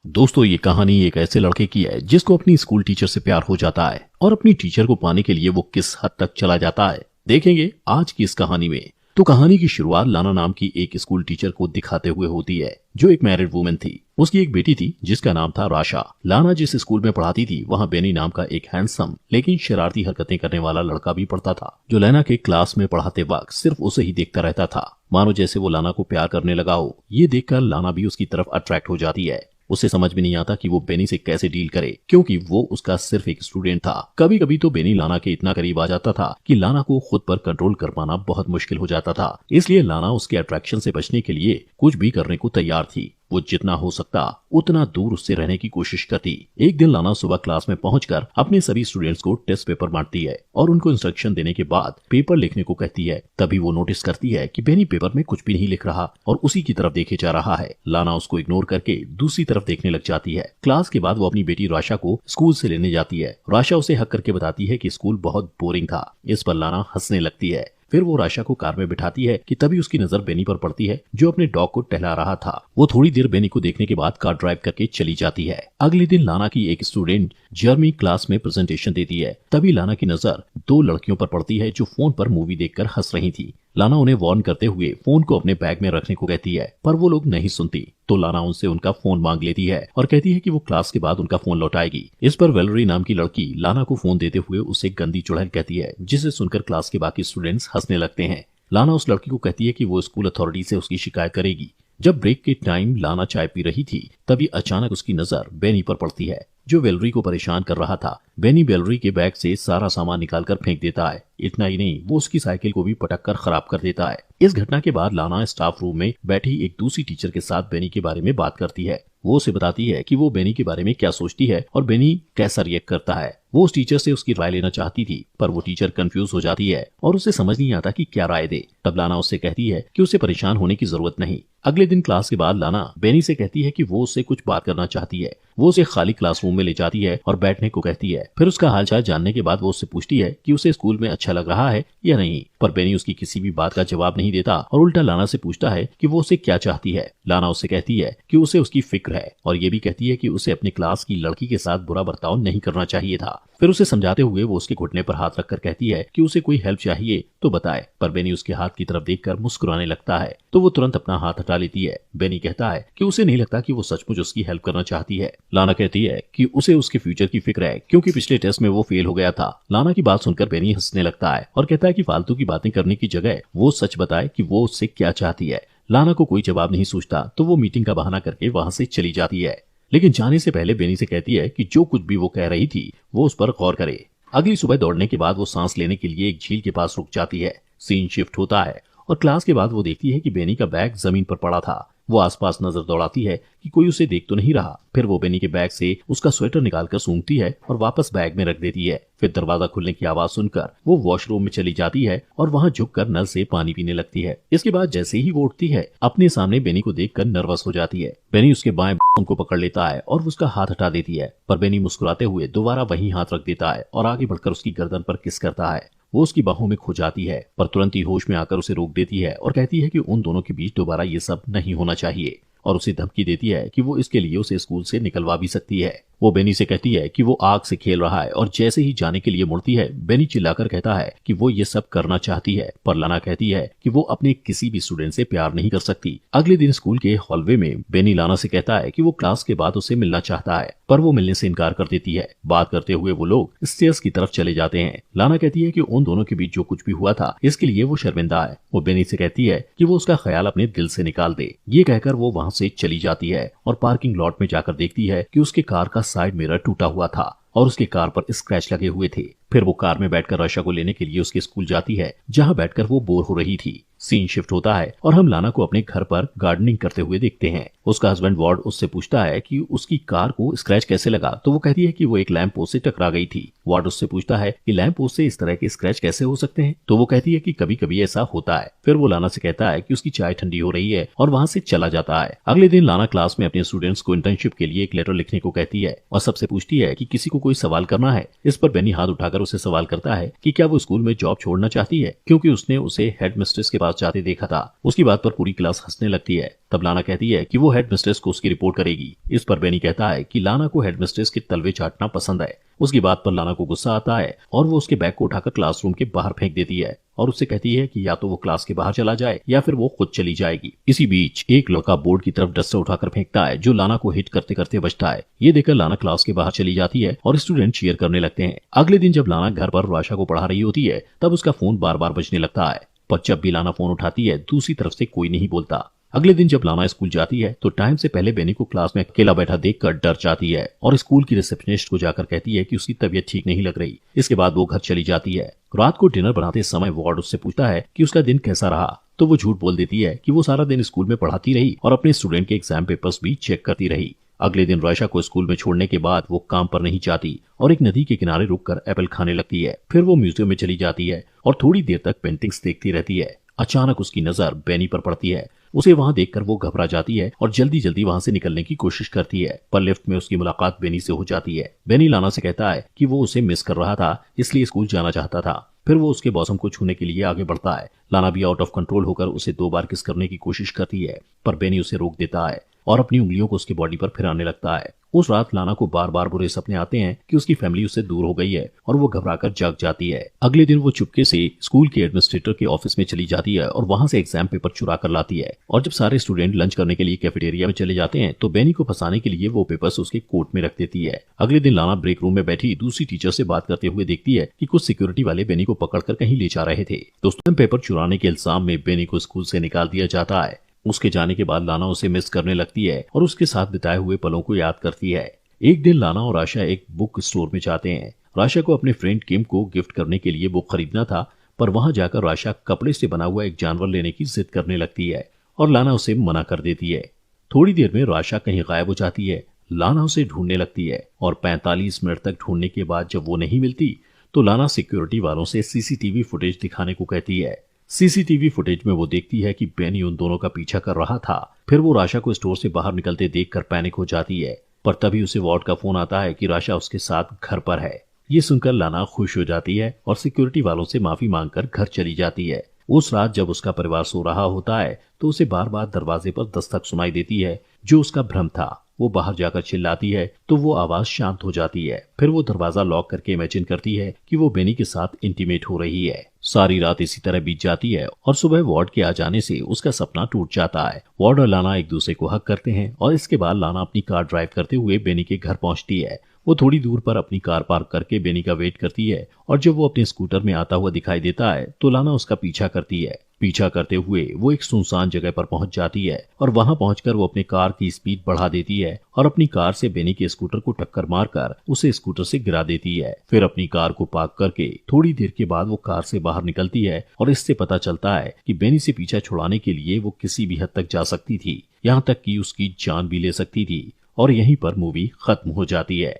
दोस्तों, ये कहानी एक ऐसे लड़के की है जिसको अपनी स्कूल टीचर से प्यार हो जाता है और अपनी टीचर को पाने के लिए वो किस हद तक चला जाता है, देखेंगे आज की इस कहानी में। तो कहानी की शुरुआत लाना नाम की एक स्कूल टीचर को दिखाते हुए होती है, जो एक मैरिड वुमेन थी। उसकी एक बेटी थी जिसका नाम था राशा। लाना जिस स्कूल में पढ़ाती थी वहाँ बेनी नाम का एक हैंडसम लेकिन शरारती हरकतें करने वाला लड़का भी पढ़ता था, जो लाना के क्लास में पढ़ाते वक्त सिर्फ उसे ही देखता रहता था, मानो जैसे वो लाना को प्यार करने लगा हो। ये देखकर लाना भी उसकी तरफ अट्रैक्ट हो जाती है। उसे समझ में नहीं आता कि वो बेनी से कैसे डील करे, क्योंकि वो उसका सिर्फ एक स्टूडेंट था। कभी कभी तो बेनी लाना के इतना करीब आ जाता था कि लाना को खुद पर कंट्रोल कर पाना बहुत मुश्किल हो जाता था। इसलिए लाना उसके अट्रैक्शन से बचने के लिए कुछ भी करने को तैयार थी। वो जितना हो सकता उतना दूर उससे रहने की कोशिश करती। एक दिन लाना सुबह क्लास में पहुंचकर अपने सभी स्टूडेंट्स को टेस्ट पेपर बांटती है और उनको इंस्ट्रक्शन देने के बाद पेपर लिखने को कहती है। तभी वो नोटिस करती है कि बेनी पेपर में कुछ भी नहीं लिख रहा और उसी की तरफ देखे जा रहा है। लाना उसको इग्नोर करके दूसरी तरफ देखने लग जाती है। क्लास के बाद वो अपनी बेटी राशा को स्कूल से लेने जाती है। राशा उसे हक करके बताती है कि स्कूल बहुत बोरिंग था। इस पर लाना हंसने लगती है। फिर वो राशा को कार में बिठाती है कि तभी उसकी नजर बेनी पर पड़ती है, जो अपने डॉग को टहला रहा था। वो थोड़ी देर बेनी को देखने के बाद कार ड्राइव करके चली जाती है। अगले दिन लाना की एक स्टूडेंट जर्मी क्लास में प्रेजेंटेशन देती है। तभी लाना की नजर दो लड़कियों पर पड़ती है जो फोन पर मूवी देखकर हंस रही थी। लाना उन्हें वार्न करते हुए फोन को अपने बैग में रखने को कहती है, पर वो लोग नहीं सुनती। तो लाना उनसे उनका फोन मांग लेती है और कहती है कि वो क्लास के बाद उनका फोन लौटाएगी। इस पर वेलरी नाम की लड़की लाना को फोन देते हुए उसे गंदी चुड़ैल कहती है, जिसे सुनकर क्लास के बाकी स्टूडेंट्स हंसने लगते हैं। लाना उस लड़की को कहती है कि वो स्कूल अथॉरिटी से उसकी शिकायत करेगी। जब ब्रेक के टाइम लाना चाय पी रही थी, तभी अचानक उसकी नजर बेनी पर पड़ती है, जो वेलरी को परेशान कर रहा था। बेनी वेलरी के बैग से सारा सामान निकालकर फेंक देता है। इतना ही नहीं, वो उसकी साइकिल को भी पटक कर खराब कर देता है। इस घटना के बाद लाना स्टाफ रूम में बैठी एक दूसरी टीचर के साथ बेनी के बारे में बात करती है। वो उसे बताती है कि वो बेनी के बारे में क्या सोचती है और बेनी कैसा रिएक्ट करता है। वो उस टीचर से उसकी राय लेना चाहती थी, पर वो टीचर कंफ्यूज हो जाती है और उसे समझ नहीं आता कि क्या राय दे। तब लाना उससे कहती है कि उसे परेशान होने की जरूरत नहीं। अगले दिन क्लास के बाद लाना बेनी से कहती है कि वो उससे कुछ बात करना चाहती है। वो उसे खाली क्लासरूम में ले जाती है और बैठने को कहती है। फिर उसका हालचाल जानने के बाद वो उससे पूछती है कि उसे स्कूल में अच्छा लग रहा है या नहीं, पर बेनी उसकी किसी भी बात का जवाब नहीं देता और उल्टा लाना से पूछता है कि वो उसे क्या चाहती है। लाना उससे कहती है कि उसे उसकी फिक्र है और ये भी कहती है कि उसे अपने क्लास की लड़की के साथ बुरा बर्ताव नहीं करना चाहिए था। फिर उसे समझाते हुए वो उसके घुटने पर हाथ रखकर कहती है कि उसे कोई हेल्प चाहिए तो बताए, पर बेनी उसके हाथ की तरफ देखकर मुस्कुराने लगता है, तो वो तुरंत अपना हाथ हटा लेती है। बेनी कहता है कि उसे नहीं लगता कि वो सचमुच उसकी हेल्प करना चाहती है। लाना कहती है कि उसे उसके फ्यूचर की फिक्र है, क्योंकि पिछले टेस्ट में वो फेल हो गया था। लाना की बात सुनकर बेनी हंसने लगता है और कहता है कि फालतू की बातें करने की जगह वो सच बताए कि वो उससे क्या चाहती है। लाना को कोई जवाब नहीं सूझता, तो वो मीटिंग का बहाना करके वहां से चली जाती है। लेकिन जाने से पहले बेनी से कहती है कि जो कुछ भी वो कह रही थी वो उस पर गौर करे। अगली सुबह दौड़ने के बाद वो सांस लेने के लिए एक झील के पास रुक जाती है। सीन शिफ्ट होता है और क्लास के बाद वो देखती है कि बेनी का बैग जमीन पर पड़ा था। वो आसपास नजर दौड़ाती है कि कोई उसे देख तो नहीं रहा। फिर वो बेनी के बैग से उसका स्वेटर निकालकर सूंघती है और वापस बैग में रख देती है। फिर दरवाजा खुलने की आवाज सुनकर वो वॉशरूम में चली जाती है और वहां झुककर नल से पानी पीने लगती है। इसके बाद जैसे ही वो उठती है, अपने सामने बेनी को देखकर नर्वस हो जाती है। बेनी उसके बाएं को पकड़ लेता है और उसका हाथ हटा देती है, पर बेनी मुस्कुराते हुए दोबारा वही हाथ रख देता है और आगे बढ़कर उसकी गर्दन पर किस करता है। वो उसकी बाहों में खो जाती है, पर तुरंत ही होश में आकर उसे रोक देती है और कहती है कि उन दोनों के बीच दोबारा ये सब नहीं होना चाहिए, और उसे धमकी देती है कि वो इसके लिए उसे स्कूल से निकलवा भी सकती है। वो बेनी से कहती है कि वो आग से खेल रहा है और जैसे ही जाने के लिए मुड़ती है, बेनी चिल्लाकर कहता है कि वो ये सब करना चाहती है, पर लाना कहती है कि वो अपने किसी भी स्टूडेंट से प्यार नहीं कर सकती। अगले दिन स्कूल के हॉलवे में बेनी लाना से कहता है कि वो क्लास के बाद उसे मिलना चाहता है, पर वो मिलने से इनकार कर देती है। बात करते हुए वो लोग स्टेयर्स की तरफ चले जाते हैं। लाना कहती है कि उन दोनों के बीच जो कुछ भी हुआ था इसके लिए वो शर्मिंदा है। वो बेनी से कहती है कि वो उसका ख्याल अपने दिल से निकाल दे। ये कहकर वो वहाँ से चली जाती है और पार्किंग लॉट में जाकर देखती है कि उसके कार का साइड मिरर टूटा हुआ था और उसके कार पर स्क्रैच लगे हुए थे। फिर वो कार में बैठकर राशा को लेने के लिए उसके स्कूल जाती है, जहाँ बैठकर वो बोर हो रही थी। सीन शिफ्ट होता है और हम लाना को अपने घर पर गार्डनिंग करते हुए देखते हैं। उसका हस्बैंड वार्ड उससे पूछता है कि उसकी कार को स्क्रैच कैसे लगा, तो वो कहती है कि वो एक लैंप पोस्ट से टकरा गई थी। वार्ड उससे पूछता है कि लैंप पोस्ट से इस तरह के स्क्रैच कैसे हो सकते हैं, तो वो कहती है कि कभी कभी ऐसा होता है। फिर वो लाना से कहता है कि उसकी चाय ठंडी हो रही है और वहाँ से चला जाता है। अगले दिन लाना क्लास में अपने स्टूडेंट्स को इंटर्नशिप के लिए एक लेटर लिखने को कहती है और सबसे पूछती है कि किसी को कोई सवाल करना है। इस पर बेनी हाथ उठाकर उसे सवाल करता है कि क्या वो स्कूल में जॉब छोड़ना चाहती है, क्योंकि उसने उसे हेड मिस्ट्रेस के पास जाते देखा था। उसकी बात पर पूरी क्लास हंसने लगती है। तब लाना कहती है कि वो हेडमिस्ट्रेस को उसकी रिपोर्ट करेगी। इस पर बेनी कहता है कि लाना को हेडमिस्ट्रेस के तलवे चाटना पसंद है। उसकी बात पर लाना को गुस्सा आता है और वो उसके बैग को उठाकर क्लासरूम के बाहर फेंक देती है और उससे कहती है कि या तो वो क्लास के बाहर चला जाए या फिर वो खुद चली जाएगी। इसी बीच एक लड़का बोर्ड की तरफ डस्टर उठाकर फेंकता है जो लाना को हिट करते करते बचता है। ये देखकर लाना क्लास के बाहर चली जाती है और स्टूडेंट चीयर करने लगते हैं। अगले दिन जब लाना घर पर राशा को पढ़ा रही होती है तब उसका फोन बार बार बजने लगता है, पर जब भी लाना फोन उठाती है दूसरी तरफ से कोई नहीं बोलता। अगले दिन जब लाना स्कूल जाती है तो टाइम से पहले बेनी को क्लास में अकेला बैठा देखकर डर जाती है और स्कूल की रिसेप्शनिस्ट को जाकर कहती है कि उसकी तबीयत ठीक नहीं लग रही। इसके बाद वो घर चली जाती है। रात को डिनर बनाते समय वार्ड उससे पूछता है कि उसका दिन कैसा रहा, तो वो झूठ बोल देती है कि वो सारा दिन स्कूल में पढ़ाती रही और अपने स्टूडेंट के एग्जाम पेपर्स भी चेक करती रही। अगले दिन राशा को स्कूल में छोड़ने के बाद वो काम पर नहीं जाती और एक नदी के किनारे रुककर एप्पल खाने लगती है। फिर वो म्यूजियम में चली जाती है और थोड़ी देर तक पेंटिंग्स देखती रहती है। अचानक उसकी नजर बेनी पर पड़ती है। उसे वहां देखकर वो घबरा जाती है और जल्दी जल्दी वहां से निकलने की कोशिश करती है, पर लिफ्ट में उसकी मुलाकात बेनी से हो जाती है। बेनी लाना से कहता है कि वो उसे मिस कर रहा था, इसलिए स्कूल जाना चाहता था। फिर वो उसके बॉसम को छूने के लिए आगे बढ़ता है। लाना भी आउट ऑफ कंट्रोल होकर उसे 2 बार किस करने की कोशिश करती है, पर बेनी उसे रोक देता है और अपनी उंगलियों को उसकी बॉडी पर फिराने लगता है। उस रात लाना को बार बार बुरे सपने आते हैं कि उसकी फैमिली उससे दूर हो गई है और वो घबराकर जाग जाती है। अगले दिन वो चुपके से स्कूल के एडमिनिस्ट्रेटर के ऑफिस में चली जाती है और वहां से एग्जाम पेपर चुरा कर लाती है। और जब सारे स्टूडेंट लंच करने के लिए कैफेटेरिया में चले जाते हैं तो बेनी को फंसाने के लिए वो पेपर्स उसके कोट में रख देती है। अगले दिन लाना ब्रेक रूम में बैठी दूसरी टीचर से बात करते हुए देखती है कि कुछ सिक्योरिटी वाले बेनी को पकड़कर कहीं ले जा रहे थे। दोस्तों, पेपर चुराने के इल्जाम में बेनी को स्कूल से निकाल दिया जाता है। उसके जाने के बाद लाना उसे मिस करने लगती है और उसके साथ बिताए हुए पलों को याद करती है। एक दिन लाना और आशा एक बुक स्टोर में जाते हैं। राशा को अपने फ्रेंड किम को गिफ्ट करने के लिए बुक खरीदना था, पर वहां जाकर राशा कपड़े से बना हुआ एक जानवर लेने की जिद करने लगती है और लाना उसे मना कर देती है। थोड़ी देर में राशा कहीं गायब हो जाती है। लाना उसे ढूंढने लगती है और 45 मिनट तक ढूंढने के बाद जब वो नहीं मिलती तो लाना सिक्योरिटी वालों से सीसीटीवी फुटेज दिखाने को कहती है। सीसीटीवी फुटेज में वो देखती है कि बेनी उन दोनों का पीछा कर रहा था। फिर वो राशा को स्टोर से बाहर निकलते देखकर पैनिक हो जाती है, पर तभी उसे वार्ड का फोन आता है कि राशा उसके साथ घर पर है। ये सुनकर लाना खुश हो जाती है और सिक्योरिटी वालों से माफी मांगकर घर चली जाती है। उस रात जब उसका परिवार सो रहा होता है तो उसे बार बार दरवाजे पर दस्तक सुनाई देती है, जो उसका भ्रम था। वो बाहर जाकर चिल्लाती है तो वो आवाज शांत हो जाती है। फिर वो दरवाजा लॉक करके इमेजिन करती है कि वो बेनी के साथ इंटीमेट हो रही है। सारी रात इसी तरह बीत जाती है और सुबह वार्ड के आ जाने से उसका सपना टूट जाता है। वार्ड और लाना एक दूसरे को हक करते हैं और इसके बाद लाना अपनी कार ड्राइव करते हुए बेनी के घर पहुंचती है। वो थोड़ी दूर पर अपनी कार पार्क करके बेनी का वेट करती है और जब वो अपने स्कूटर में आता हुआ दिखाई देता है तो लाना उसका पीछा करती है। पीछा करते हुए वो एक सुनसान जगह पर पहुंच जाती है और वहां पहुंचकर वो अपने कार की स्पीड बढ़ा देती है और अपनी कार से बेनी के स्कूटर को टक्कर मारकर उसे स्कूटर से गिरा देती है। फिर अपनी कार को पार्क करके थोड़ी देर के बाद वो कार से बाहर निकलती है और इससे पता चलता है कि बेनी से पीछा छुड़ाने के लिए वो किसी भी हद तक जा सकती थी, यहाँ तक कि उसकी जान भी ले सकती थी। और यहीं पर मूवी खत्म हो जाती है।